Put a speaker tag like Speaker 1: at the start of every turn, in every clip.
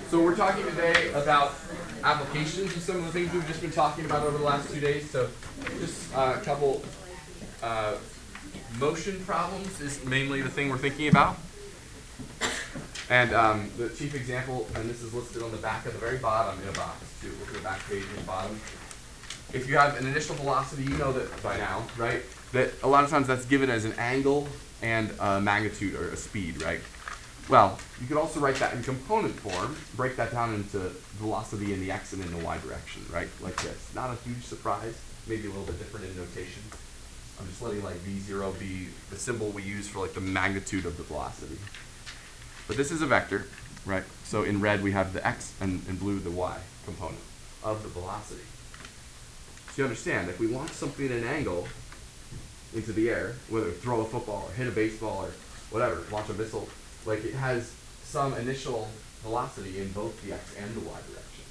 Speaker 1: So we're talking today about applications of some of the things we've just been talking about over the last 2 days. So just a couple motion problems is mainly the thing we're thinking about. And the chief example, and this is listed on the back at the very bottom in a box too. Look at the back page in the bottom. If you have an initial velocity, you know that by now, right? That a lot of times that's given as an angle and a magnitude or a speed, right? Well, you could also write that in component form, break that down into velocity in the x and in the y direction, right? Like this. Not a huge surprise, maybe a little bit different in notation. I'm just letting like v0 be the symbol we use for like the magnitude of the velocity. But this is a vector, right? So in red we have the x and in blue the y component of the velocity. So you understand, if we launch something at an angle into the air, whether throw a football or hit a baseball or whatever, launch a missile, like it has some initial velocity in both the x and the y direction.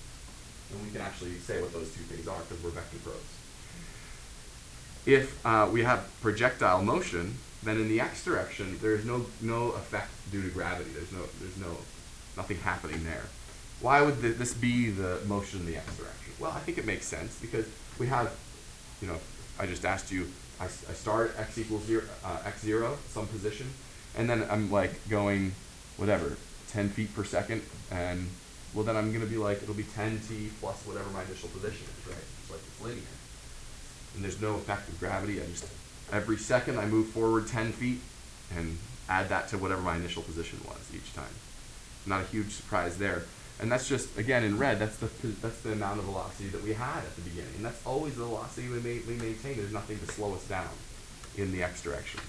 Speaker 1: And we can actually say what those two things are because we're vector pros. If we have projectile motion, then in the x direction there's no effect due to gravity. There's nothing happening there. Why would this be the motion in the x direction? Well, I think it makes sense because we have, I just asked you, I start at x equals x0, some position, and then I'm like going, whatever, 10 feet per second, and well then I'm gonna be like, it'll be 10t plus whatever my initial position is, right? It's like it's linear. And there's no effect of gravity. Every second I move forward 10 feet and add that to whatever my initial position was each time. Not a huge surprise there. And that's just, again, in red, that's the amount of velocity that we had at the beginning. And that's always the velocity we maintain. There's nothing to slow us down in the x direction.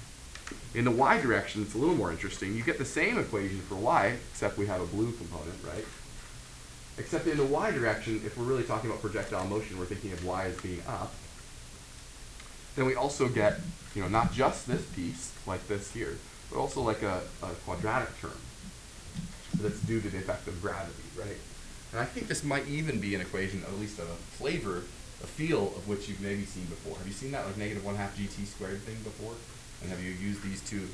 Speaker 1: In the y direction, it's a little more interesting. You get the same equation for y, except we have a blue component, right? Except in the y direction, if we're really talking about projectile motion, we're thinking of y as being up. Then we also get, not just this piece, like this here, but also like a quadratic term that's due to the effect of gravity, right? And I think this might even be an equation, at least a flavor, a feel of which you've maybe seen before. Have you seen that like negative 1/2 gt squared thing before? And have you used these two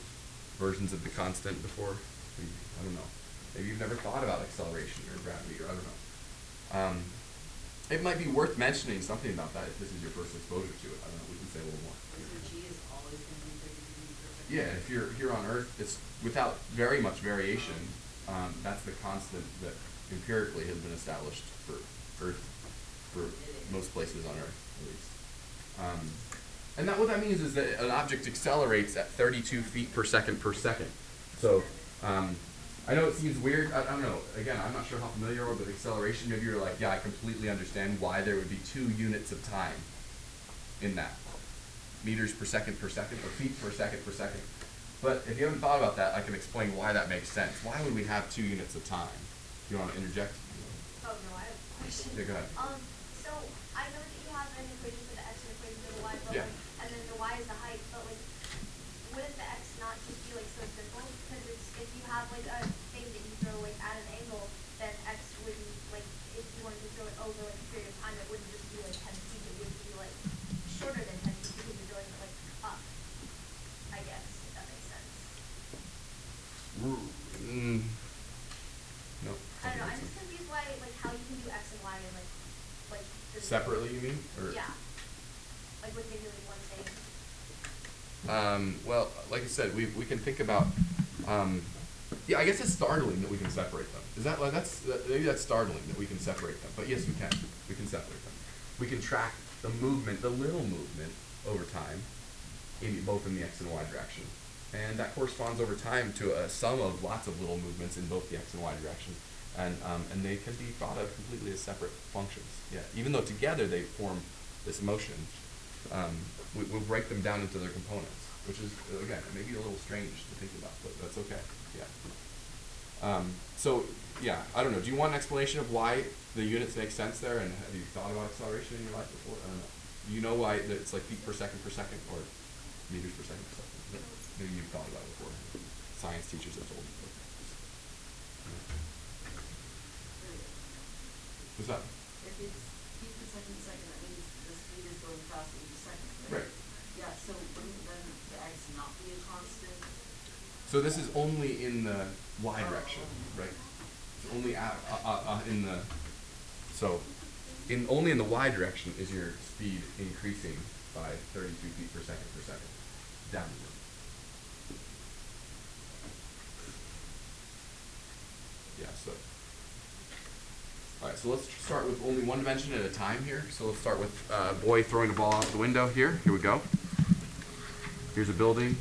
Speaker 1: versions of the constant before? I don't know. Maybe you've never thought about acceleration or gravity, or I don't know. It might be worth mentioning something about that if this is your first exposure to it. I don't know, we can say a little more.
Speaker 2: Because the g is always going to be bigger than the perfect.
Speaker 1: Yeah, if you're here on Earth, it's without very much variation. That's the constant that empirically has been established for Earth, for most places on Earth, at least. And what that means is that an object accelerates at 32 feet per second per second. So I know it seems weird. I don't know. Again, I'm not sure how familiar you are with acceleration. Maybe you're like, yeah, I completely understand why there would be 2 units of time in that. Meters per second or feet per second. But if you haven't thought about that, I can explain why that makes sense. Why would we have 2 units of time? Do you want to interject?
Speaker 3: Oh, no, I have a question.
Speaker 1: Yeah, go ahead.
Speaker 3: So I know that you have an equation for the x and an equation for the y, but
Speaker 1: Yeah.
Speaker 3: and then the y is the height, but wouldn't the x not just be so simple? Because if you have a thing that you throw at an angle, then x wouldn't if you wanted to throw it over a period of time, it wouldn't just be 10 feet. It would be shorter than 10 feet because you're throwing it up. I guess if that makes sense.
Speaker 1: No.
Speaker 3: I don't know. I'm just confused why how you can do x and y and
Speaker 1: Separately, you mean? Or?
Speaker 3: Yeah. With maybe one thing.
Speaker 1: Well, like I said, we can think about. Yeah, I guess it's startling that we can separate them. Is that maybe that's startling that we can separate them? But yes, we can. We can separate them. We can track the movement, the little movement, over time, both in the x and y direction, and that corresponds over time to a sum of lots of little movements in both the x and y direction, and they can be thought of completely as separate functions. Yeah, even though together they form this motion, we'll break them down into their components, which is again maybe a little strange to think about, but that's okay. Yeah. So yeah, I don't know. Do you want an explanation of why the units make sense there, and have you thought about acceleration in your life before? I don't know. Do you know why it's like feet per second, or meters per second? Maybe you've thought about it before. Science teachers have told you. What's that?
Speaker 2: If it's feet per second, that means the speed is going faster each second, right?
Speaker 1: Right.
Speaker 2: Yeah, so wouldn't then the x not be a constant?
Speaker 1: So this is only in the y direction, right? Only in the only in the y direction is your speed increasing by 32 feet per second downward. Yeah. So. All right. So let's start with only one dimension at a time here. So let's start with boy throwing a ball out the window here. Here we go. Here's a building.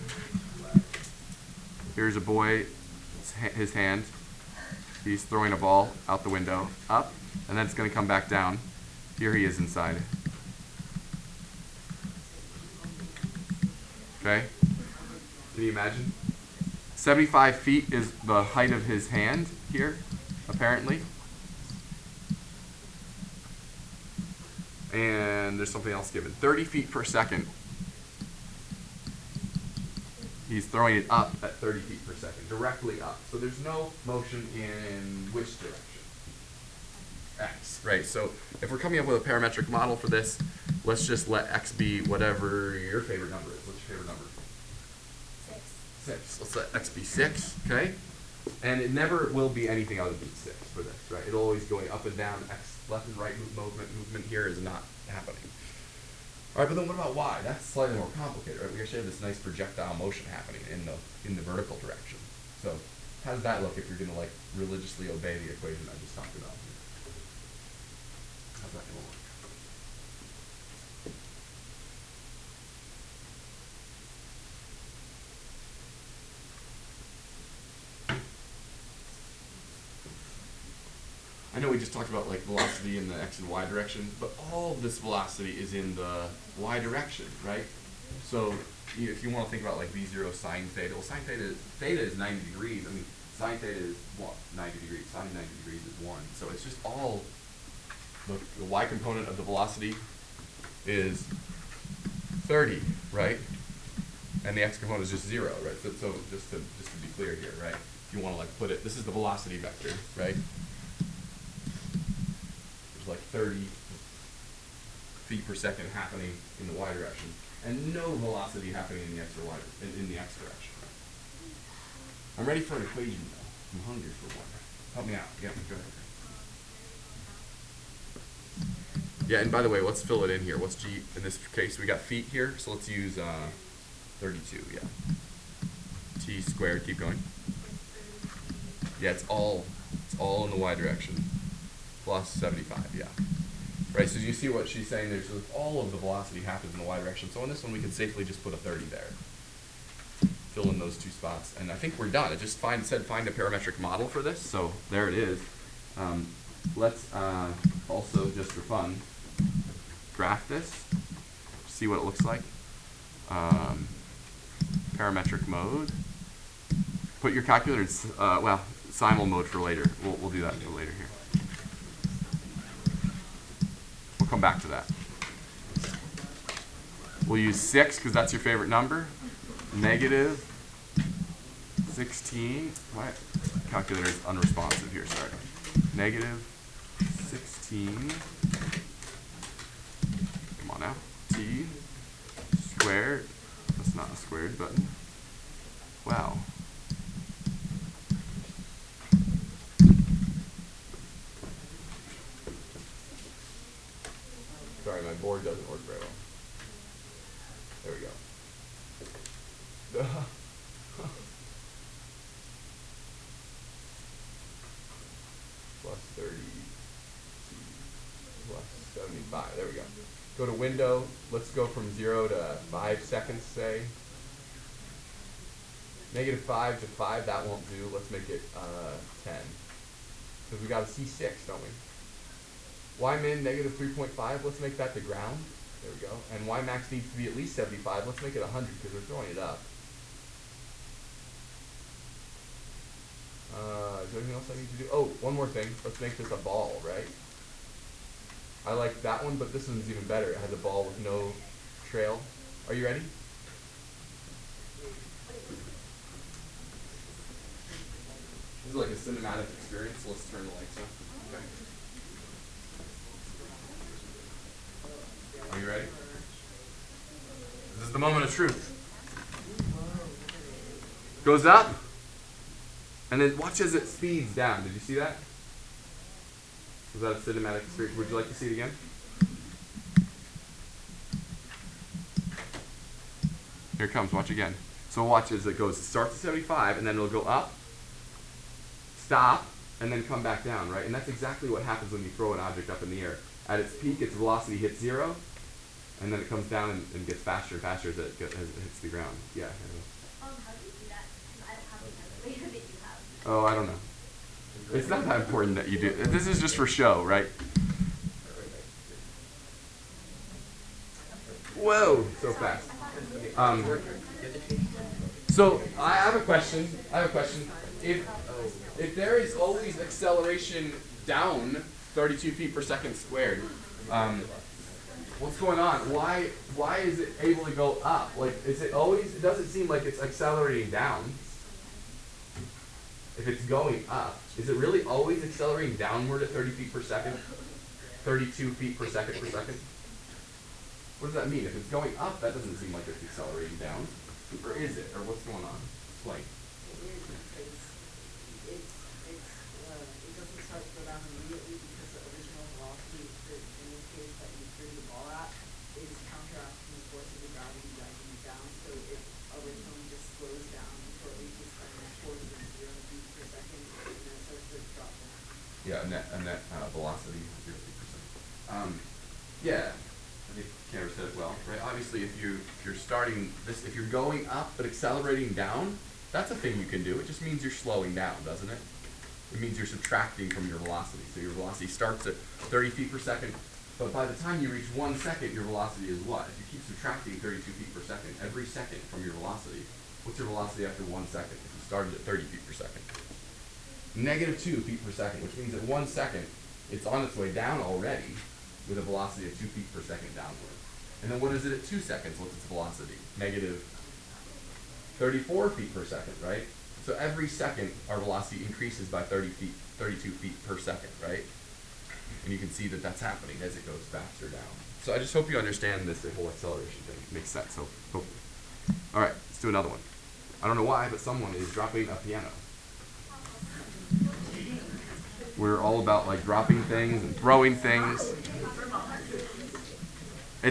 Speaker 1: Here's a boy. His hand. He's throwing a ball out the window, up, and then it's going to come back down. Here he is inside. Okay? Can you imagine? 75 feet is the height of his hand here, apparently. And there's something else given. 30 feet per second. He's throwing it up at 30 feet per second, directly up. So there's no motion in which direction? X, right? So if we're coming up with a parametric model for this, let's just let X be whatever your favorite number is. What's your favorite number? 6. Let's let X be 6, okay? And it never will be anything other than 6 for this, right? It'll always going up and down. X left and right movement here is not happening. All right, but then what about y? That's slightly more complicated, right? We actually have this nice projectile motion happening in the vertical direction. So how does that look if you're going to like religiously obey the equation I just talked about here? How's that going to work? I know we just talked about like velocity in the x and y direction, but all of this velocity is in the y direction, right? So if you want to think about like v0 sine theta, well, sine theta is 90 degrees. I mean, sine theta is what? 90 degrees. Sine 90 degrees is 1. So it's just all the y component of the velocity is 30, right? And the x component is just 0, right? So just to be clear here, right? If you want to like put it, this is the velocity vector, right? Like 30 feet per second happening in the y direction, and no velocity happening in the x or y in the x direction. Right? I'm ready for an equation though. I'm hungry for one. Help me out. Yeah, go ahead. Yeah, and by the way, let's fill it in here. What's g in this case? We got feet here, so let's use 32. Yeah. T squared. Keep going. Yeah, it's all in the y direction. Plus 75, yeah. Right, so you see what she's saying there? So all of the velocity happens in the y direction. So on this one, we can safely just put a 30 there. Fill in those two spots. And I think we're done. It just said find a parametric model for this. So there it is. Let's also, just for fun, graph this. See what it looks like. Parametric mode. Put your calculator in, simul mode for later. We'll do that for later here. Come back to that. We'll use 6 because that's your favorite number. Negative 16. What? Calculator is unresponsive here. Sorry. Negative 16. Come on now. T squared. That's not a squared button. Wow. Sorry, my board doesn't work very well. There we go. Plus 30 plus 75. There we go. Go to window. Let's go from 0 to 5 seconds, say. Negative 5 to 5, that won't do. Let's make it 10. Because we got a C6, don't we? Y min negative 3.5, let's make that the ground. There we go. And Y max needs to be at least 75. Let's make it 100 because we're throwing it up. Is there anything else I need to do? Oh, one more thing. Let's make this a ball, right? I like that one, but this one's even better. It has a ball with no trail. Are you ready? This is like a cinematic experience, so let's turn the lights on. Okay. Are you ready? This is the moment of truth. Goes up, and then watch as it speeds down. Did you see that? Was that a cinematic experience? Would you like to see it again? Here it comes. Watch again. So watch as it goes. It starts at 75, and then it'll go up, stop, and then come back down, right? And that's exactly what happens when you throw an object up in the air. At its peak, its velocity hits 0, and then it comes down and gets faster and faster as it hits the ground. Yeah.
Speaker 3: How do you do that? Because I don't have the calculator that you have.
Speaker 1: Oh, I don't know. It's not that important that you do. This is just for show, right? Whoa, so fast. So I have a question. If there is always acceleration down 32 feet per second squared, what's going on? Why is it able to go up? Like, is it always? It doesn't seem like it's accelerating down. If it's going up, is it really always accelerating downward at 30 feet per second? 32 feet per second per second? What does that mean? If it's going up, that doesn't seem like it's accelerating down. Or is it? Or what's going on? Explain.
Speaker 2: It doesn't start to go down immediately because the original velocity, in this case that you threw the ball at, is counteracting the force of the gravity dragging it down. So it originally just slows down until it reaches towards the 0 feet per second, and then it starts to drop down.
Speaker 1: Yeah, a net velocity 0 feet per second. Yeah. I think Cameron said it well, right? Obviously, if you're starting this, if you're going up but accelerating down, that's a thing you can do. It just means you're slowing down, doesn't it? It means you're subtracting from your velocity. So your velocity starts at 30 feet per second, but by the time you reach 1 second, your velocity is what? If you keep subtracting 32 feet per second every second from your velocity, what's your velocity after 1 second? If you started at 30 feet per second, -2 feet per second, which means at 1 second, it's on its way down already, with a velocity of 2 feet per second downward. And then what is it at 2 seconds? What's its velocity? -34 feet per second, right? So every second, our velocity increases by 32 feet per second, right? And you can see that that's happening as it goes faster down. So I just hope you understand this whole acceleration thing. It makes sense, so hopefully. All right, let's do another one. I don't know why, but someone is dropping a piano. We're all about like dropping things and throwing things.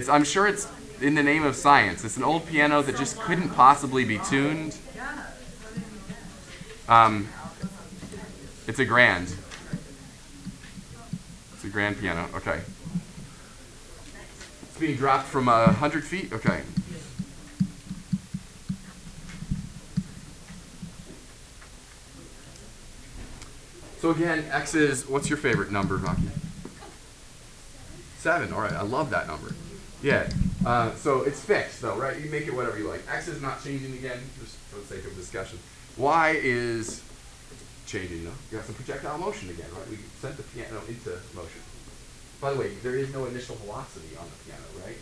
Speaker 1: I'm sure it's in the name of science. It's an old piano that just couldn't possibly be tuned. It's a grand. It's a grand piano. Okay. It's being dropped from 100 feet. Okay. So again, X is, what's your favorite number, Rocky? 7. All right, I love that number. Yeah. So it's fixed, though, right? You make it whatever you like. X is not changing again, just for the sake of discussion. Y is changing, though. You have some projectile motion again, right? We sent the piano into motion. By the way, there is no initial velocity on the piano, right?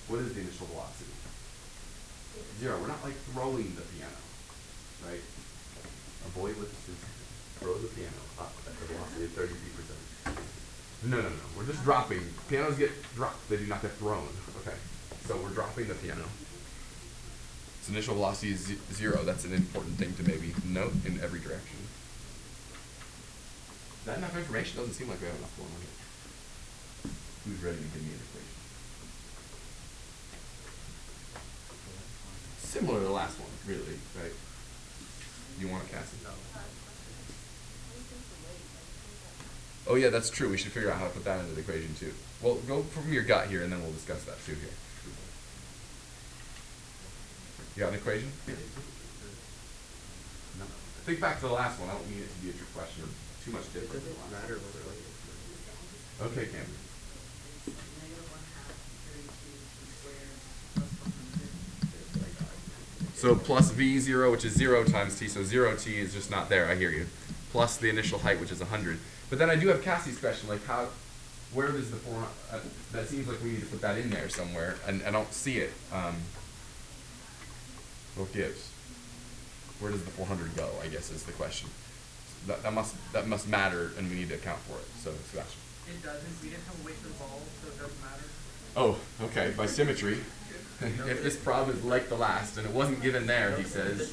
Speaker 1: What is the initial velocity? 0. We're not like throwing the piano, right? A boy with throw the piano up at the velocity of 30 feet per second. No. We're just dropping. Pianos get dropped. They do not get thrown. Okay. So we're dropping the piano. Its initial velocity is 0. That's an important thing to maybe note in every direction. Is that enough information? Doesn't seem like we have enough going on here. Who's ready to give me an equation? Similar to the last one, really, right? You want to cast it? Oh yeah, that's true. We should figure out how to put that into the equation too. Well, go from your gut here, and then we'll discuss that too here. You got an equation? No. Think back to the last one. I don't mean it to be a trick question or too much different.
Speaker 4: Does it matter whether
Speaker 1: Okay, Cameron. So plus v0, which is 0 times t, so 0t is just not there, I hear you. Plus the initial height, which is 100. But then I do have Cassie's question, like where does the 400, that seems like we need to put that in there somewhere, and I don't see it. What gives? Where does the 400 go, I guess is the question. That must matter, and we need to account for it, so Sebastian.
Speaker 4: it doesn't? We didn't have a weight for the ball, so it doesn't matter.
Speaker 1: Oh, okay, by symmetry. If this problem is like the last, and it wasn't given there, he says,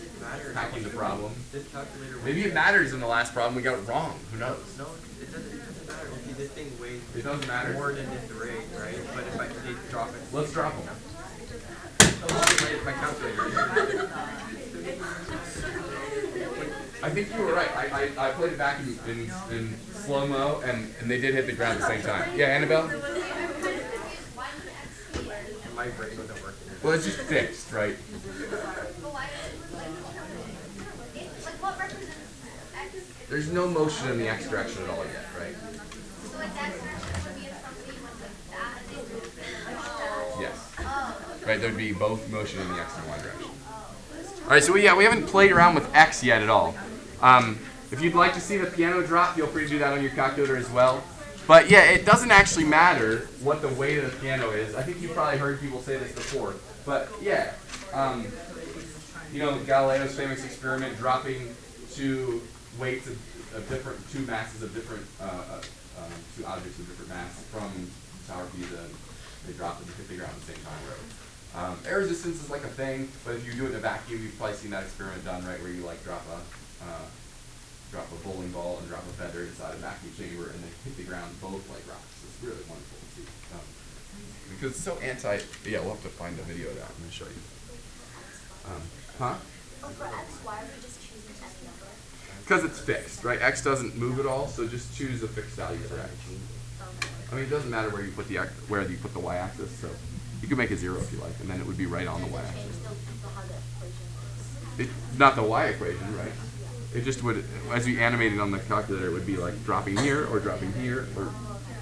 Speaker 1: hacking the problem.
Speaker 4: This calculator.
Speaker 1: Maybe it matters in the last problem we got it wrong. Who knows?
Speaker 4: No, it doesn't matter. If you
Speaker 5: this thing weighs
Speaker 1: It doesn't matter.
Speaker 5: more than this rate, right? But if I they drop it,
Speaker 1: Let's drop them.
Speaker 5: my calculator.
Speaker 1: I think you were right. I played it back in slow-mo, and they did hit the ground at the same time. Yeah, Annabelle?
Speaker 5: My brain wasn't working.
Speaker 1: Well, it's just fixed, right?
Speaker 3: But why is it like what represents X?
Speaker 1: There's no motion in the X direction at all yet, right?
Speaker 3: So like that direction would be in something like that and they would be
Speaker 1: Yes.
Speaker 3: oh,
Speaker 1: Right, there'd be both motion in the X and Y direction. Alright, so we haven't played around with X yet at all. If you'd like to see the piano drop, feel free to do that on your calculator as well. But yeah, it doesn't actually matter what the weight of the piano is. I think you've probably heard people say this before. But yeah, you know, Galileo's famous experiment dropping two weights of different, two masses of different, two objects of different mass from Tower of Pisa. They dropped it and hit the ground at the same time. Air resistance is like a thing, but if you do it in a vacuum, you've probably seen that experiment done, right, where you like drop a bowling ball and drop a feather inside a vacuum chamber, and they hit the ground both like rocks. It's really wonderful to see. Because it's so yeah, we'll have to find a video of that. I'm going to show you. Huh?
Speaker 3: oh, for X, why are we just choosing any number?
Speaker 1: Because it's fixed, right? X doesn't move at all, so just choose a fixed value for X. I mean, it doesn't matter where you put the y-axis, so you can make it 0 if you like, and then it would be right on the y-axis. Not the y equation, right? It just would, as you animate it on the calculator, it would be like dropping here, or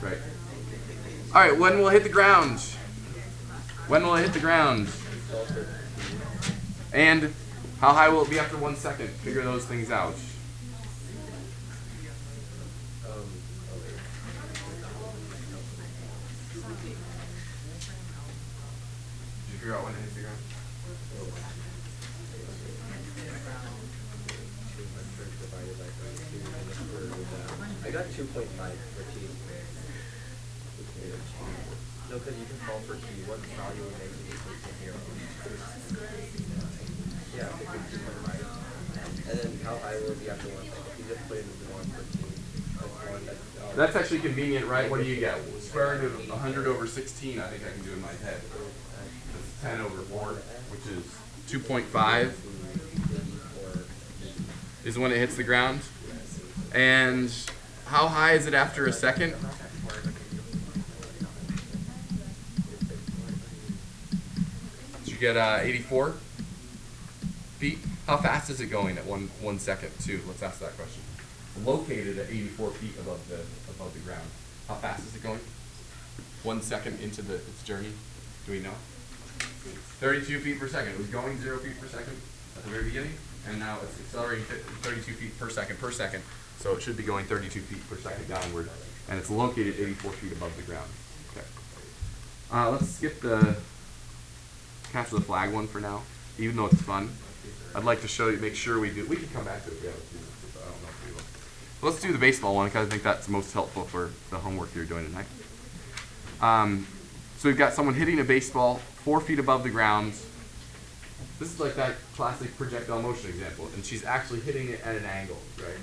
Speaker 1: right? All right, when will it hit the ground? When will it hit the ground? And how high will it be after 1 second? Figure those things out. Did you figure out when it hits the ground?
Speaker 5: I got 2.5 for T. No, because you can solve for T. What value would make it equal to 0? Yeah, I think 2.5. And then how high will it be after 1 second? If you just put in 1 for T, that's 1.
Speaker 1: That's actually convenient, right? What do you get? Square root of 100 over 16, I think I can do in my head. That's 10 over 4, which is 2.5 is when it hits the ground. And how high is it after a second? Did you get 84 feet? How fast is it going at one second too? Let's ask that question. Located at 84 feet above the ground. How fast is it going? 1 second into its journey. Do we know? 32 feet per second. It was going 0 feet per second at the very beginning, and now it's accelerating 32 feet per second. So it should be going 32 feet per second downward, and it's located 84 feet above the ground. Okay. Let's skip the capture the flag one for now, even though it's fun. I'd like to show you, make sure we do. We can come back to it if we have a few minutes, but I don't know if we will. Let's do the baseball one because I think that's most helpful for the homework you're doing tonight. So we've got someone hitting a baseball 4 feet above the ground. This is like that classic projectile motion example, and she's actually hitting it at an angle, right?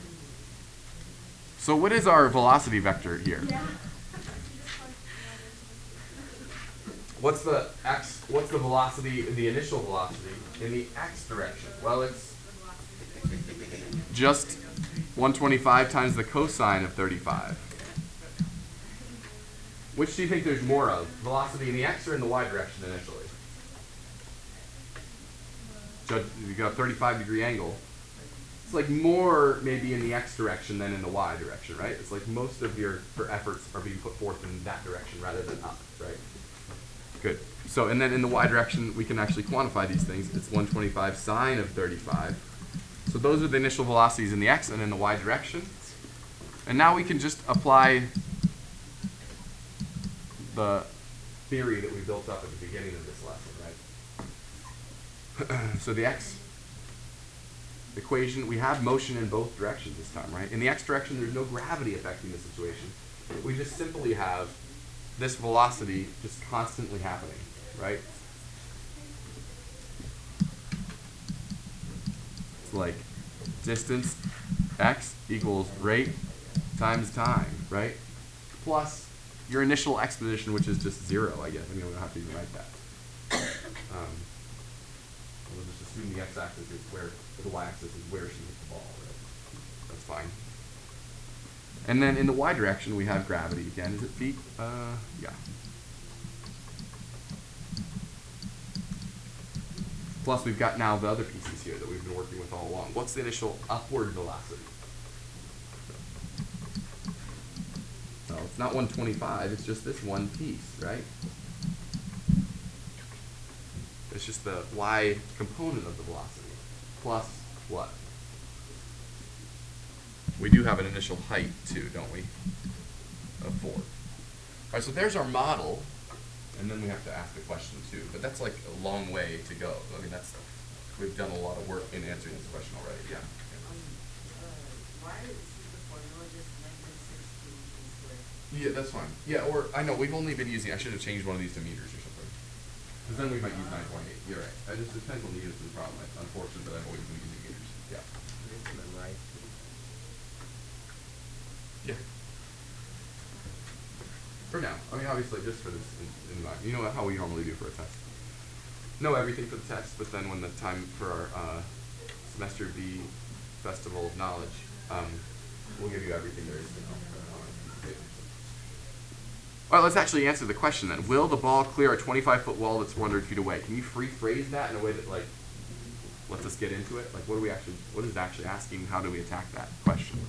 Speaker 1: So what is our velocity vector here? What's the velocity, the initial velocity in the x direction? Well, it's just 125 times the cosine of 35. Which do you think there's more of? Velocity in the x or in the y direction initially? You got a 35-degree angle. It's like more maybe in the x direction than in the y direction, right? It's like most of your efforts are being put forth in that direction rather than up, right? Good. So, and then in the y direction, we can actually quantify these things. It's 125 sine of 35. So those are the initial velocities in the x and in the y direction. And now we can just apply the theory that we built up at the beginning of this lesson, right? So the x equation, we have motion in both directions this time, right? In the x direction, there's no gravity affecting the situation. We just simply have this velocity just constantly happening, right? It's like distance x equals rate times time, right? plus your initial x position, which is just 0, I guess. I mean, we don't have to even write that. We'll just assume the x-axis is where, the y-axis is where she hit the ball, right? That's fine. And then in the y direction, we have gravity again. Is it feet? Yeah. Plus, we've got now the other pieces here that we've been working with all along. What's the initial upward velocity? Well, it's not 125. It's just this one piece, right? It's just the y component of the velocity plus what? We do have an initial height too, don't we? Of 4. All right, so there's our model, and then we have to ask a question too. But that's like a long way to go. I mean, we've done a lot of work in answering this question already. Yeah.
Speaker 2: Why is the formula just -16 squared?
Speaker 1: Yeah, that's fine. Yeah, or I know we've only been using. I should have changed one of these to meters or something. Because then we might use 9.8. You're right. It just depends on the units of the problem. It's unfortunate, but I've always been using meters. Yeah. Yeah. For now. I mean, obviously, just for this you know how we normally do for a test. Know everything for the test, but then when the time for our semester B Festival of Knowledge, we'll give you everything there is to know. All right, let's actually answer the question then. Will the ball clear a 25-foot wall that's 400 feet away? Can you rephrase that in a way that, like, lets us get into it? Like, what is it actually asking? How do we attack that question?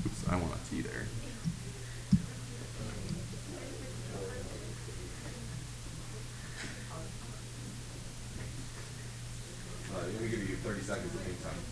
Speaker 1: Oops, I want a T there. Let me give you 30 seconds to think time.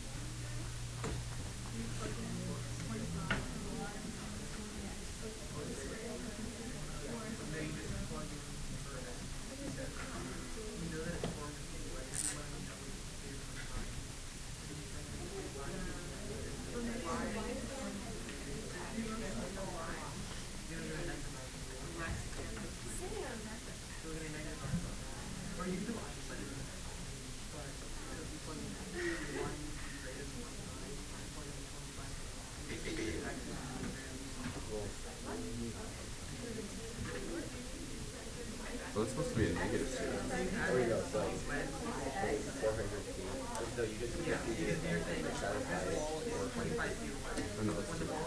Speaker 1: So it's supposed to be a negative series.
Speaker 5: There we go. So 400 feet. No, you just need to satisfy it. Or 25 feet.
Speaker 1: Oh, no, that's too bad.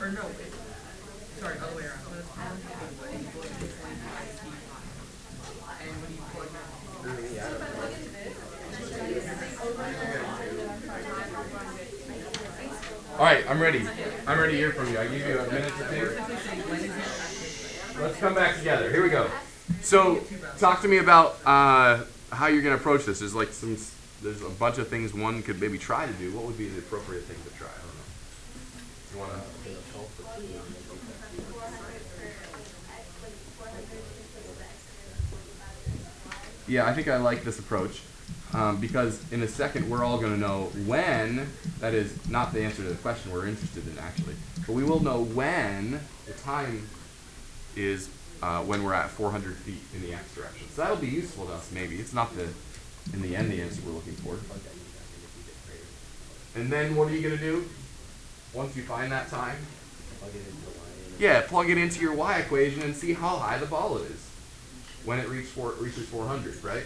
Speaker 4: Or no, sorry, other way around. So it's 400 feet equals 25 feet high. And when you plug in,
Speaker 5: Yeah, I don't know.
Speaker 1: All right, I'm ready. I'm ready to hear from you. I give you a minute to think. Let's come back together. Here we go. So, talk to me about how you're going to approach this. There's like there's a bunch of things one could maybe try to do. What would be the appropriate thing to try? I don't know. You want to? Yeah, I think I like this approach because in a second we're all going to know when, that is not the answer to the question we're interested in actually, but we will know when the time is when we're at 400 feet in the x direction. So that'll be useful to us maybe. It's not in the end the answer we're looking for. And then what are you going to do once you find that time? Yeah, plug it into your y equation and see how high the ball is when it reaches 400, right?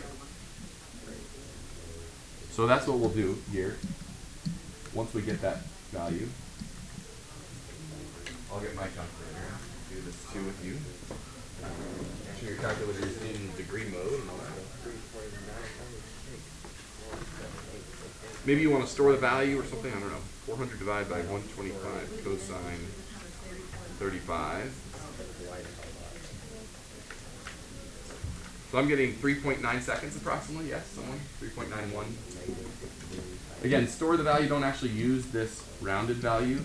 Speaker 1: So that's what we'll do here. Once we get that value, I'll get my calculator and do this too with you. Make sure your calculator is in degree mode and all that. Maybe you want to store the value or something, I don't know. 400 divided by 125 cosine 35. So I'm getting 3.9 seconds approximately, yes, someone? 3.91. Again, store the value, don't actually use this rounded value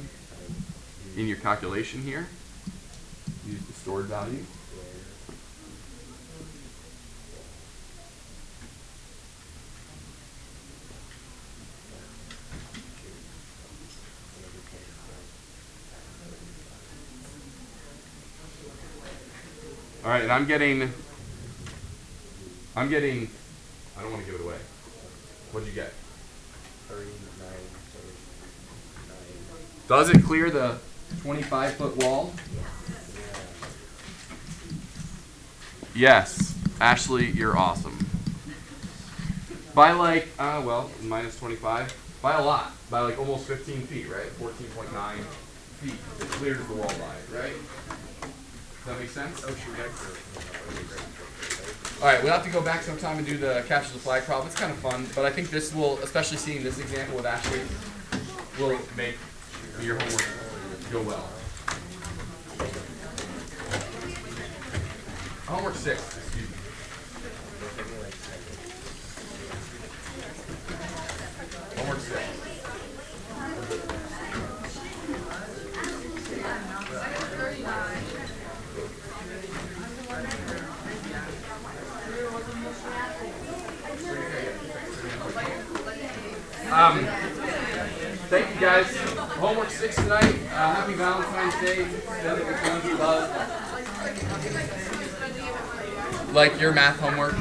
Speaker 1: in your calculation here. Use the stored value. All right, and I'm getting, I don't want to give it away. What'd you get?
Speaker 5: 39.36.
Speaker 1: Does it clear the 25-foot wall? Yes. Ashley, you're awesome. By like, well, minus 25. By a lot. By like almost 15 feet, right? 14.9 feet. It clears the wall by, right? Does that make sense? All right, we'll have to go back sometime and do the capture the flag problem. It's kind of fun, but I think this will, especially seeing this example with Ashley, will make your homework go well. Homework 6, excuse me. Homework 6. Thank you guys. Homework 6 tonight. Happy Valentine's Day. Spend it with ones you love. Like your math homework.